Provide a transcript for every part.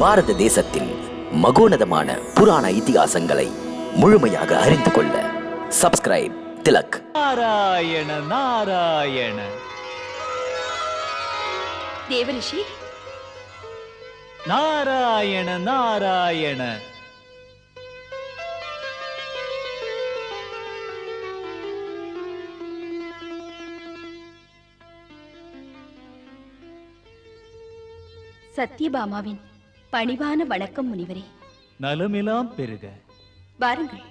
பாரத தேசத்தின் மகோனதமான புராண இதிகாசங்களை முழுமையாக அறிந்து கொள்ள சப்ஸ்கிரைப் திலக். நாராயண நாராயண. தேவரிஷி நாராயண நாராயண. சத்யபாமாவின் பணிவான வணக்கம் முனிவரே. நலமெல்லாம் பெருக. வாருங்கள்,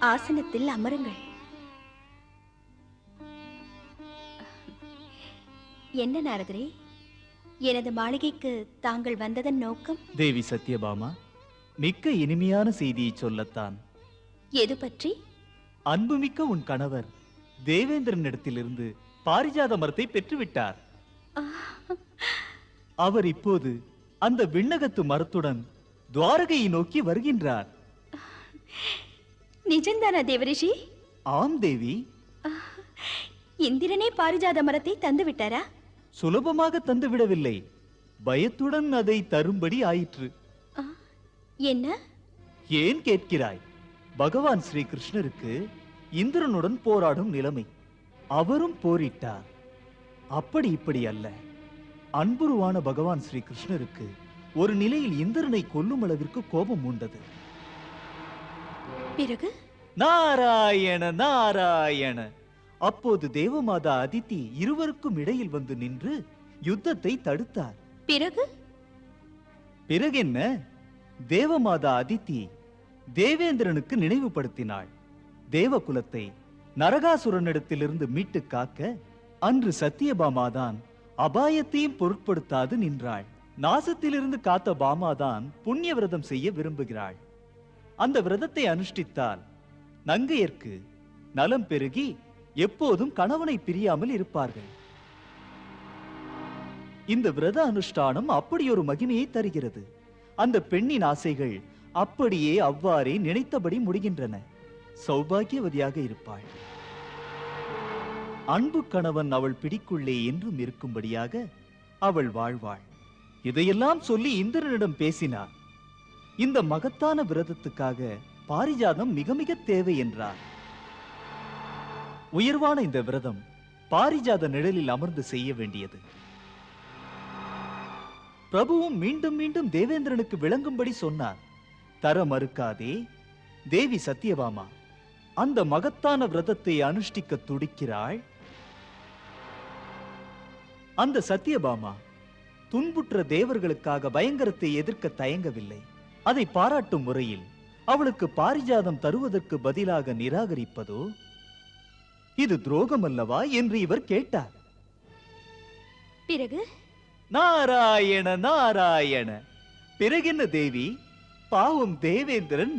ஆசனத்தில் அமருங்கள். என்ன நாரதரே, எனது மாளிகைக்கு தாங்கள் வந்ததன் நோக்கம்? தேவி சத்யபாமா, மிக்க இனிமையான செய்தியை சொல்லத்தான். எது பற்றி? அன்புமிக்க உன் கணவர் தேவேந்திரனிடத்திலிருந்து பாரிஜாத மரத்தை பெற்றுவிட்டார். அவர் இப்போது அந்த விண்ணகத்து மரத்துடன் துவாரகையை நோக்கி வருகின்றார். நிஜந்தானா தேவரிஷி? ஆம் தேவி. இந்திரனே பாரிஜாத மரத்தை தந்து விட்டாரா? சுலபமாக தந்துவிடவில்லை, பயத்துடன் அதை தரும்படி ஆயிற்று. என்ன? ஏன் கேட்கிறாய்? பகவான் ஸ்ரீ கிருஷ்ணருக்கு இந்திரனுடன் போராடும் நிலைமை. அவரும் போரிட்டார். அப்படி இப்படி அல்ல, அன்புருவான பகவான் ஸ்ரீ கிருஷ்ணருக்கு ஒரு நிலையில் இந்திரனை கொல்லும் அளவிற்கு கோபம் உண்டது. பிறகு? நாராயண நாராயண. அப்போது தேவமாதா அதித்தி இருவருக்கும் இடையில் வந்து நின்று யுத்தத்தை தடுத்தார். பிறகு? பிறகென்ன, தேவமாதா அதித்தி தேவேந்திரனுக்கு நினைவுபடுத்தினாள். தேவகுலத்தை நரகாசுரனிடத்திலிருந்து மீட்டு காக்க அன்று சத்தியபாமாதான் அபாயத்தையும் பொருட்படுத்தாது நின்றாள். நாசத்திலிருந்து காத்த பாமாதான் புண்ணிய விரதம் செய்ய விரும்புகிறாள். அந்த விரதத்தை அனுஷ்டித்தால் நங்கையர்க்கு நலம் பெருகி எப்போதும் கணவனை பிரியாமல் இருப்பார்கள். இந்த விரத அனுஷ்டானம் அப்படி ஒரு மகிமையை தருகிறது. அந்த பெண்ணின் ஆசைகள் அப்படியே அவ்வாறே நினைத்தபடி முடிகின்றன. சௌபாகியவதியாக இருப்பாள். அன்பு கணவன் அவள் பிடிக்குள்ளே என்றும் இருக்கும்படியாக அவள் வாழ்வாள். இதையெல்லாம் சொல்லி இந்திரனிடம் பேசினார். இந்த மகத்தான விரதத்துக்காக பாரிஜாதம் மிக மிக தேவை என்றார். உயர்வான இந்த விரதம் பாரிஜாத நிழலில் அமர்ந்து செய்ய வேண்டியது. பிரபுவும் மீண்டும் மீண்டும் தேவேந்திரனுக்கு விளங்கும்படி சொன்னார். தர மறுக்காதே தேவி சத்யபாமா அந்த மகத்தான விரதத்தை அனுஷ்டிக்க துடிக்கிறாள். அந்த சத்யபாமா துன்புற்ற தேவர்களுக்காக பயங்கரத்தை எதிர்க்க தயங்கவில்லை. அதை பாராட்டும் முறையில் அவளுக்கு பாரிஜாதம் தருவதற்கு பதிலாக நிராகரிப்பதோ இது துரோகம் அல்லவா என்று இவர் கேட்டார். பிறகு? நாராயண நாராயண. பிறகென்ன தேவி, பாவம் தேவேந்திரன்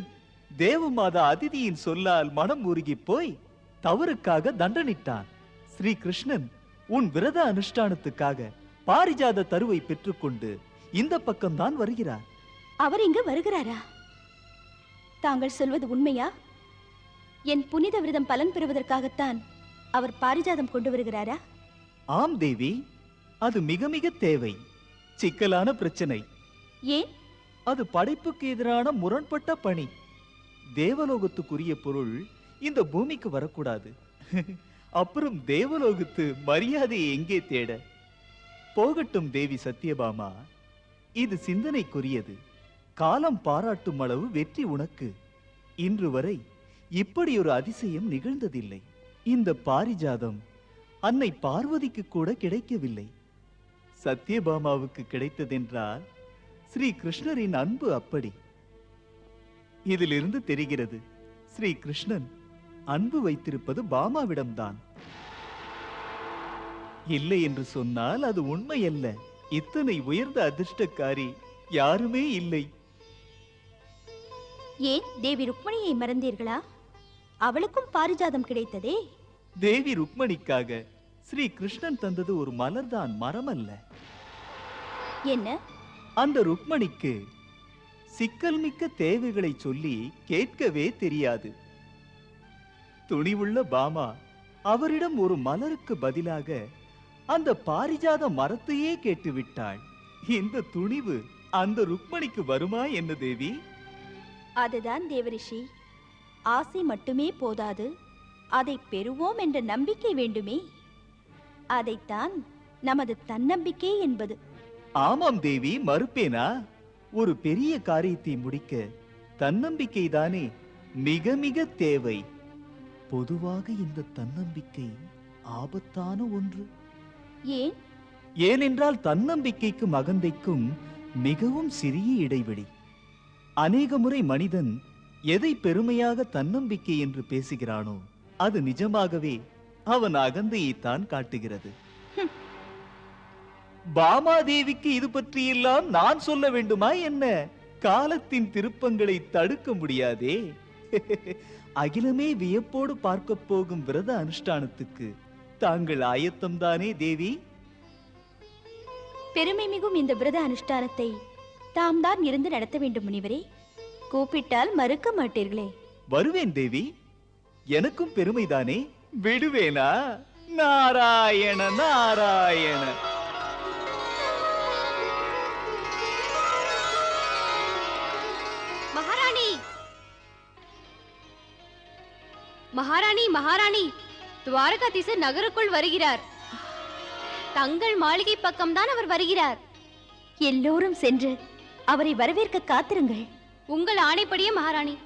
தேவமாதா அதிதியின் சொல்லால் மனம் உருகி போய் தவறுக்காக தண்டனிட்டான். ஸ்ரீ கிருஷ்ணன் உன் விரத அனுஷ்டானத்துக்காக பாரிஜாத தருவை பெற்றுக்கொண்டு இந்த பக்கம்தான் வருகிறார். அவர் இங்கு வருகிறாரா? தாங்கள் சொல்வது உண்மையா? என் புனித விரதம் பலன் பெறுவதற்காகத்தான் அவர் பாரிஜாதம் கொண்டு வருகிறாரா? ஆம் தேவி, அது மிக மிக தேவை. சிக்கலான பிரச்சனை. ஏன்? அது படைப்புக்கு எதிரான முரண்பட்ட பணி. தேவலோகத்துக்குரிய பொருள் இந்த பூமிக்கு வரக்கூடாது. அப்புறம் தேவலோகத்து மரியாதையை எங்கே தேட? போகட்டும் தேவி சத்யபாமா, இது சிந்தனைக்குரியது. காலம் பாராட்டும் அளவு வெற்றி உனக்கு. இன்று வரை இப்படி ஒரு அதிசயம் நிகழ்ந்ததில்லை. இந்த பாரிஜாதம் அன்னை பார்வதிக்கு கூட கிடைக்கவில்லை. சத்யபாமாவுக்கு கிடைத்ததென்றால் ஸ்ரீ கிருஷ்ணரின் அன்பு அப்படி. இதிலிருந்து தெரிகிறது, ஸ்ரீ கிருஷ்ணன் அன்பு வைத்திருப்பது பாமாவிடம்தான். இல்லை என்று சொன்னால் அது உண்மை அல்ல. இத்தனை உயர்ந்த அதிர்ஷ்டக்காரி யாருமே இல்லை. ஏன் தேவி ருக்மணியை மறந்தீர்களா? அவளுக்கும் பாரிஜாதம் கிடைத்ததே. தேவி ருக்மணிக்காக ஸ்ரீ கிருஷ்ணன் தந்தது ஒரு மலர்தான், மரம் அல்ல. என்ன? அந்த ருக்மணிக்கு சிக்கல் மிக்க தேவைகளை சொல்லி கேட்கவே தெரியாது. துணிவுள்ள பாமா அவரிடம் ஒரு மலருக்கு பதிலாக அந்த பாரிஜாத மரத்தையே கேட்டுவிட்டாள். இந்த துணிவு அந்த ருக்மணிக்கு வருமா என்ன தேவி? அதுதான் தேவரிஷி. ஆசை மட்டுமே போதாது, அதை பெறுவோம் என்ற நம்பிக்கை வேண்டுமே. அதைத்தான் நமது தன்னம்பிக்கை என்பது. ஆமாம் தேவி, மறுப்பேனா? ஒரு பெரிய காரியத்தை முடிக்க தன்னம்பிக்கை தானே மிக மிக தேவை. பொதுவாக இந்த தன்னம்பிக்கை ஆபத்தான ஒன்று. ஏன்? ஏனென்றால் தன்னம்பிக்கைக்கும் அகந்தைக்கும் மிகவும் சிறிய இடைவெளி. அநேக முறை மனிதன் எதை பெருமையாக தன்னம்பிக்கை என்று பேசுகிறானோ அது நிஜமாகவே அவன் அகந்தையைத்தான் காட்டுகிறது. பாமாதேவிக்கு இது பற்றியெல்லாம் நான் சொல்ல வேண்டுமா என்ன? காலத்தின் திருப்பங்களை தடுக்க முடியாதே. அகிலமே வியப்போடு பார்க்க போகும் விரத அனுஷ்டானத்துக்கு தாங்கள் ஆயத்தம்தானே தேவி? பெருமை மிகும் இந்த விரத அனுஷ்டானத்தை தாம் தான் இருந்து நடத்த வேண்டும் முனிவரே. கூப்பிட்டால் மறுக்க மாட்டீர்களே. வருவேன் தேவி, எனக்கும் பெருமைதானே. விடுவேனா? நாராயண நாராயண. மகாராணி, மகாராணி, மகாராணி, துவாரகாதீசர் நகருக்குள் வருகிறார். தங்கள் மாளிகை பக்கம்தான் அவர் வருகிறார். எல்லோரும் சென்று அவரை வரவேற்க காத்திருங்கள். உங்கள் ஆணைப்படியே மகாராணி.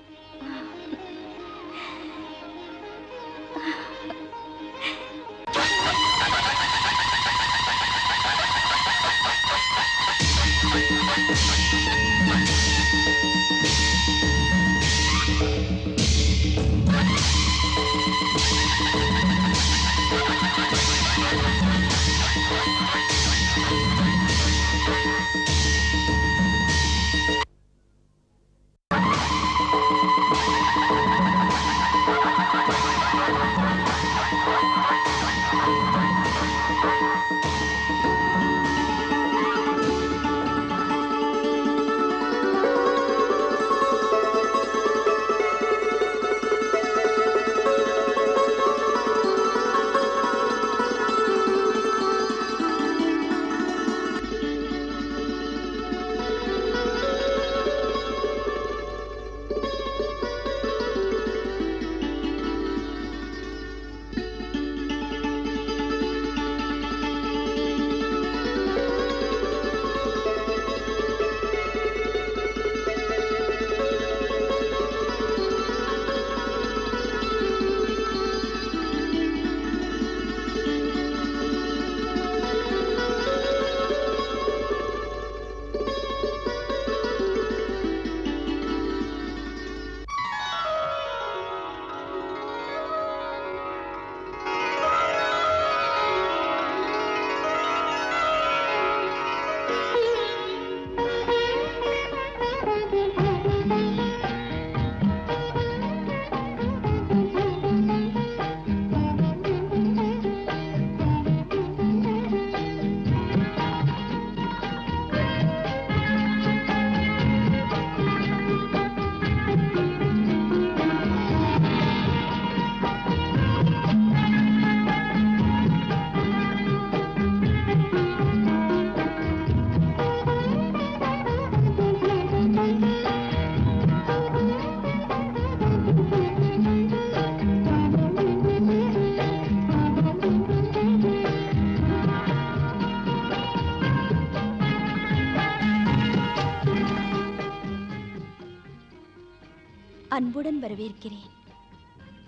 அன்புடன் வரவேற்கிறேன்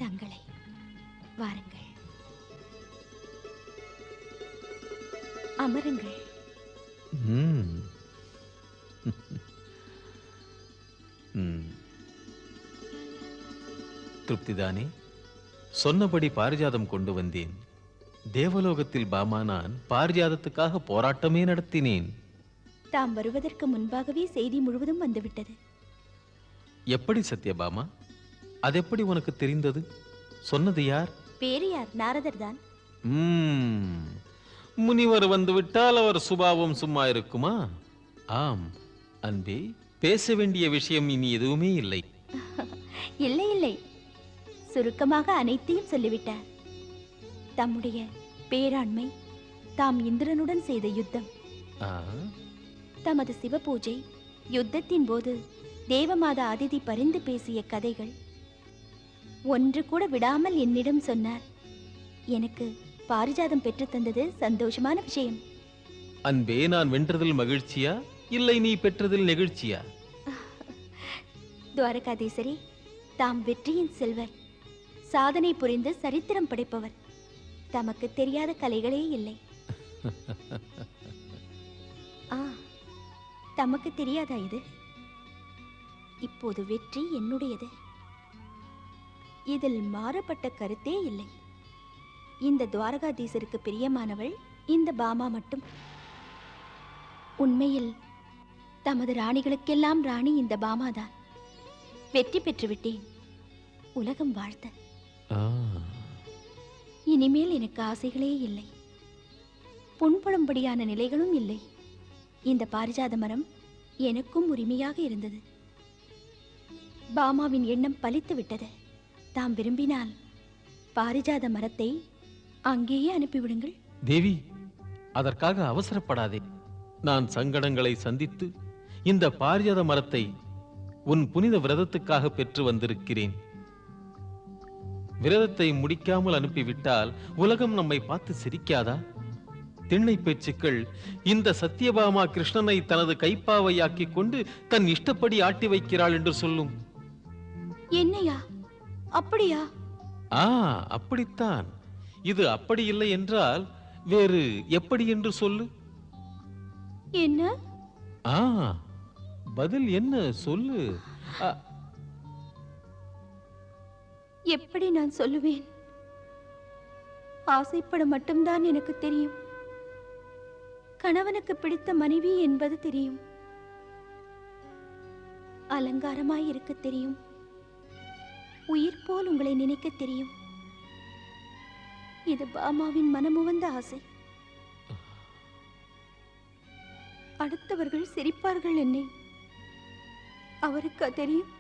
தங்களை. வாருங்கள், அமருங்கள். திருப்திதானே? சொன்னபடி பாரிஜாதம் கொண்டு வந்தேன். தேவலோகத்தில் பாமா நான் பாரிஜாதத்துக்காக போராட்டமே நடத்தினேன். தாம் வருவதற்கு முன்பாகவே செய்தி முழுவதும் வந்துவிட்டது. எப்படி சத்யபாமா? அதெப்படி உனக்கு தெரிந்தது? சொன்னது யார்? வேறு யார்? நாரதர் தான். முனிவர் வந்துவிட்டால் அவர் சுபாவம் சும்மா இருக்குமா? ஆம் அன்பே, பேச வேண்டிய விஷயம் இனி எதுவுமே இல்லை. இல்லை இல்லை, சுருக்கமாக அனைத்தையும் சொல்லிவிட்டார். தம்முடைய பேராண்மை, தாம் இந்திரனுடன் செய்த யுத்தம், ஆ, தமது சிவபூஜை, யுத்தத்தின் போது தேவமாதா அதிதி பரிந்து பேசிய கதைகள் ஒன்று கூட விடாமல் என்னிடம் சொன்னார். எனக்கு பாரிஜாதம் பெற்று தந்தது சந்தோஷமான விஷயம். அன்பே, நான் வென்றதில் மகிழ்ச்சியா இல்லை நீ பெற்றதில் நெகிழ்ச்சியா? துவாரகாதீசரே, தாம் வெற்றியின் செல்வர், சாதனை புரிந்து சரித்திரம் படைப்பவர். தமக்கு தெரியாத கலைகளே இல்லை. தமக்கு தெரியாதா இது? இப்போது வெற்றி என்னுடையது. இதில் மாறுபட்ட கருத்தே இல்லை. இந்த துவாரகாதீசருக்கு பிரியமானவள் இந்த பாமா மட்டும். உண்மையில் தமது ராணிகளுக்கெல்லாம் ராணி இந்த பாமாதான். வெற்றி பெற்றுவிட்டேன். உலகம் வாழ்த்த. ஆ, இனிமேல் எனக்கு ஆசைகளே இல்லை, புண்படும்படியான நிலைகளும் இல்லை. இந்த பாரிஜாத மரம் எனக்கும் உரிமையாக இருந்தது. பாமாவின் எண்ணம் பலித்து விட்டது. தாம் விரும்பினால் பாரிஜாத மரத்தை அங்கேயே அனுப்பிவிடுங்கள். தேவி, அதற்காக அவசரப்படாதே. நான் சங்கடங்களை சந்தித்து இந்த பாரிஜாத மரத்தை உன் புனித விரதத்துக்காக பெற்று வந்திருக்கிறேன். விரதத்தை முடிக்காமல் அனுப்பிவிட்டால் உலகம் நம்மை பார்த்து சிரிக்காதா? திண்ணை பேச்சுக்கள் இந்த சத்தியபாமா கிருஷ்ணனை தனது கைப்பாவையாக்கிக் கொண்டு தன் இஷ்டப்படி ஆட்டி வைக்கிறாள் என்று சொல்லும். என்னையா? அப்படியா? அப்படித்தான். இது அப்படி இல்லை என்றால் வேறு எப்படி என்று சொல்லு. என்ன? பதில் என்ன சொல்லு. எப்படி நான் சொல்லுவேன்? ஆசைப்பட மட்டும்தான் எனக்கு தெரியும். கணவனுக்கு பிடித்த மனைவி என்பது தெரியும். அலங்காரமாய் இருக்க தெரியும். உயிர் போல் உங்களை நினைக்க தெரியும். இது பாமாவின் மனமுவந்த ஆசை. அடுத்தவர்கள் சிரிப்பார்கள் என்னை. அவருக்கு தெரியும்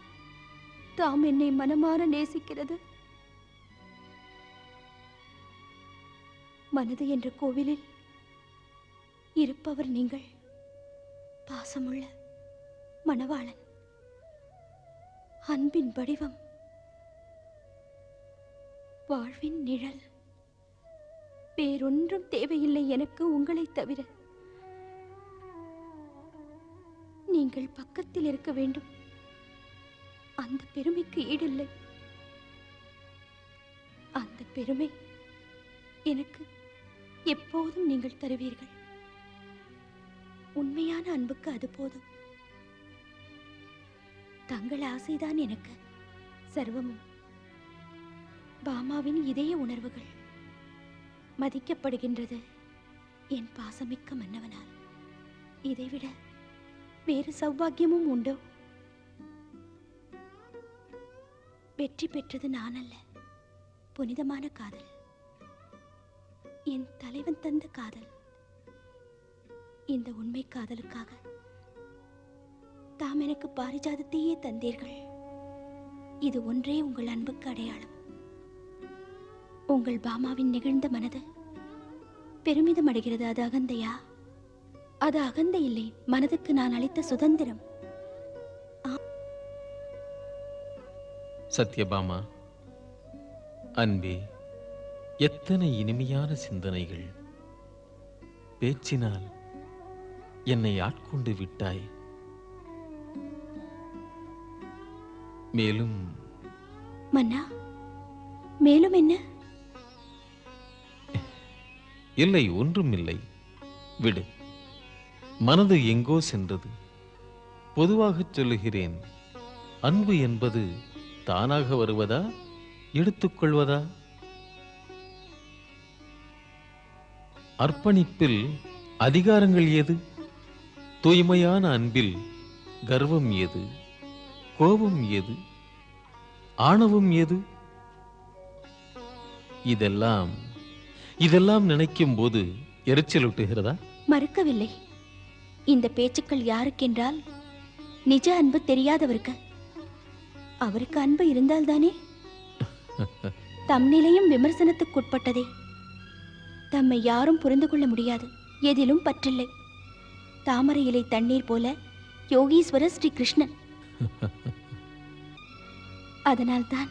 தாம் என்னை மனமாற நேசிக்கிறது. மனது என்ற கோவிலில் இருப்பவர் நீங்கள். பாசமுள்ள மணவாளன், அன்பின் வடிவம், வாழ்வின் நிழல். வேறொன்றும் தேவையில்லை எனக்கு உங்களை தவிர. நீங்கள் பக்கத்தில் இருக்க வேண்டும். அந்த பெருமைக்கு ஈடில்லை. அந்த பெருமை எனக்கு எப்போதும் நீங்கள் தருவீர்கள். உண்மையான அன்புக்கு அது போதும். தங்கள் ஆசைதான் எனக்கு சர்வமும். பாமாவின் இதய உணர்வுகள் மதிக்கப்படுகின்றது என் பாசமிக்க மன்னவனால். இதைவிட வேறு சௌபாகியமும் உண்டோ? வெற்றி பெற்றது நான் அல்ல, புனிதமான காதல், என் தலைவன் தந்த காதல். இந்த உண்மை காதலுக்காக தாம் எனக்கு பாரிஜாதத்தையே தந்தீர்கள். இது ஒன்றே உங்கள் அன்புக்கு அடையாளம். உங்கள் பாமாவின் நெகிழ்ந்த மனது பெருமிதம் அடைகிறது. அது அகந்தையா? அது அகந்தை இல்லை, மனதுக்கு நான் அளித்த சுதந்திரம். சத்யபாமா, அன்பே, எத்தனை இனிமையான சிந்தனைகள்! பேச்சினால் என்னை ஆட்கொண்டு விட்டாய். மேலும் மன்னா, மேலும் என்ன? இல்லை, ஒன்றும் இல்லை. விடு. மனது எங்கோ சென்றது. பொதுவாகச் சொல்லுகிறேன், அன்பு என்பது தானாக வருவதா, எடுத்துக்கொள்வதா? அர்ப்பணிப்பில் அதிகாரங்கள் ஏது? தூய்மையான அன்பில் கர்வம் ஏது? கோபம் ஏது? ஆணவம் ஏது? இதெல்லாம் நினைக்கும் போது எரிச்சலூட்டுகிறதா? மறுக்கவில்லை. இந்த பேச்சுக்கள் யாருக்கென்றால் நிஜ அன்பு தெரியாதவருக்கு. அவருக்கு அன்பு இருந்தால்தானே. தம் நிலையும் விமர்சனத்துக்குட்பட்டதே. தம்மை யாரும் புரிந்து கொள்ள முடியாது. எதிலும் பற்றில்லை. தாமரை இலை தண்ணீர் போல யோகீஸ்வரர் ஸ்ரீ கிருஷ்ணன். அதனால்தான்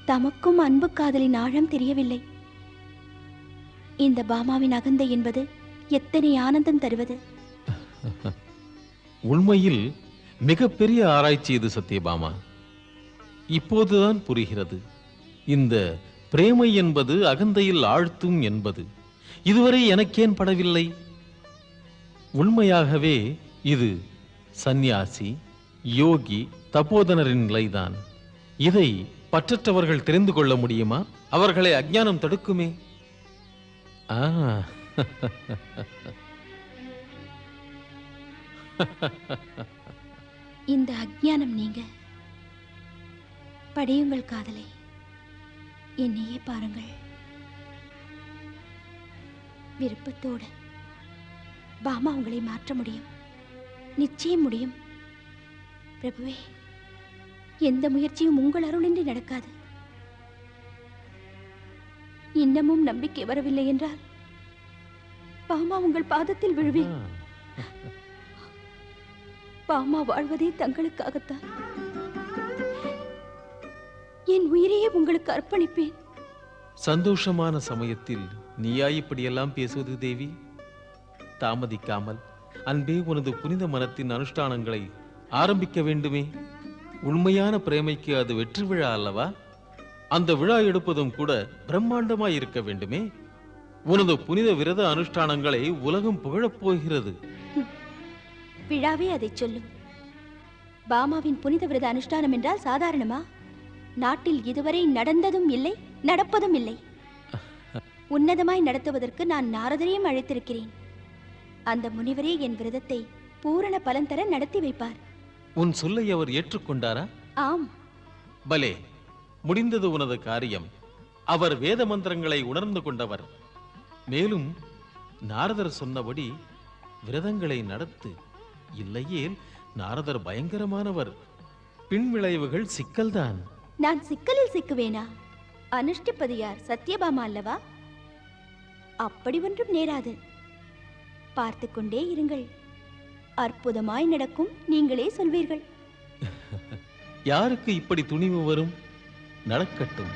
தமக்கும் அன்பு காதலின் ஆழம் தெரியவில்லை. இந்த பாமாவின் அகந்தை என்பது எத்தனை ஆனந்தம் தருவது. உண்மையில் மிகப்பெரிய ஆராய்ச்சி இது சத்யபாமா. இப்போதுதான் புரிகிறது. இந்த பிரேமை என்பது அகந்தையில் ஆழ்த்தும் என்பது இதுவரை எனக்கேன் படவில்லை. உண்மையாகவே இது சந்நியாசி, யோகி, தபோதனரின் நிலைதான். இதை பற்றற்றவர்கள் தெரிந்து கொள்ள முடியுமா? அவர்களை அஞ்ஞானம் தடுக்குமே. ஆ இந்த அஞ்ஞானம் நீங்க படியுங்கள் காதலை. என்னையே பாருங்கள். விருப்பத்தோடு பாமா உங்களை மாற்ற முடியும். நிச்சயம் முடியும். பிரபுவே, எந்த முயற்சியும் உங்கள் அருளின்றி நடக்காது. இன்னமும் நம்பிக்கை வரவில்லை என்றால் பாமா உங்கள் பாதத்தில் விழுவேன். பாமா வாழ்வதே தங்களுக்காகத்தான். என் உயிரையே உங்களுக்கு அர்ப்பணிப்பேன். சந்தோஷமான சமயத்தில் நீயா இப்படியெல்லாம் பேசுவது தேவி? தாமதிக்காமல் அன்பே உனது புனித மனத்தின் அனுஷ்டானங்களை ஆரம்பிக்க வேண்டுமே. உண்மையான பிரேமைக்கு அது வெற்றி விழா அல்லவா? அந்த விழா எடுப்பதும் கூட பிரம்மாண்டமாய் இருக்க வேண்டுமே. உனது புனித விரத அனுஷ்டானங்களை உலகம் புகழப் போகிறது. விழாவே அதை சொல்லும். பாமாவின் புனித விரத அனுஷ்டானம் என்றால் சாதாரணமா? நாட்டில் இதுவரை நடந்ததும் இல்லை, நடப்பதும் இல்லை. உன்னதமாய் நடத்துவதற்கு நான் நாரதரையும் அழைத்திருக்கிறேன். அந்த முனிவரே என் விரதத்தை பூரண பலன் தர நடத்தி வைப்பார். உன் சொல்லை அவர் ஏற்றுக்கொண்டாரா? ஆம். பலே, முடிந்தது உனது காரியம். அவர் வேத மந்திரங்களை உணர்ந்து கொண்டவர். மேலும் நாரதர் சொன்னபடி விரதங்களை நடத்து. இல்லையேல் நாரதர் பயங்கரமானவர். பின்விளைவுகள் சிக்கல்தான். நான் சிக்கலில் சிக்குவேனா? அனுஷ்டிப்பது யார்? சத்யபாமா அல்லவா? அப்படி ஒன்றும் நேராது. பார்த்து கொண்டே இருங்கள். அற்புதமாய் நடக்கும். நீங்களே சொல்வீர்கள். யாருக்கு இப்படி துணிவு வரும்? நடக்கட்டும்.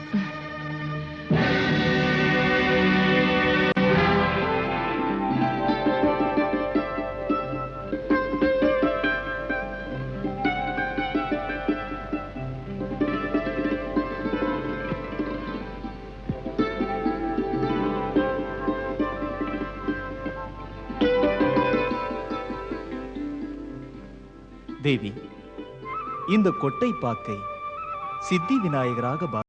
தேவி, இந்த கொட்டை பாக்கை சித்தி விநாயகராக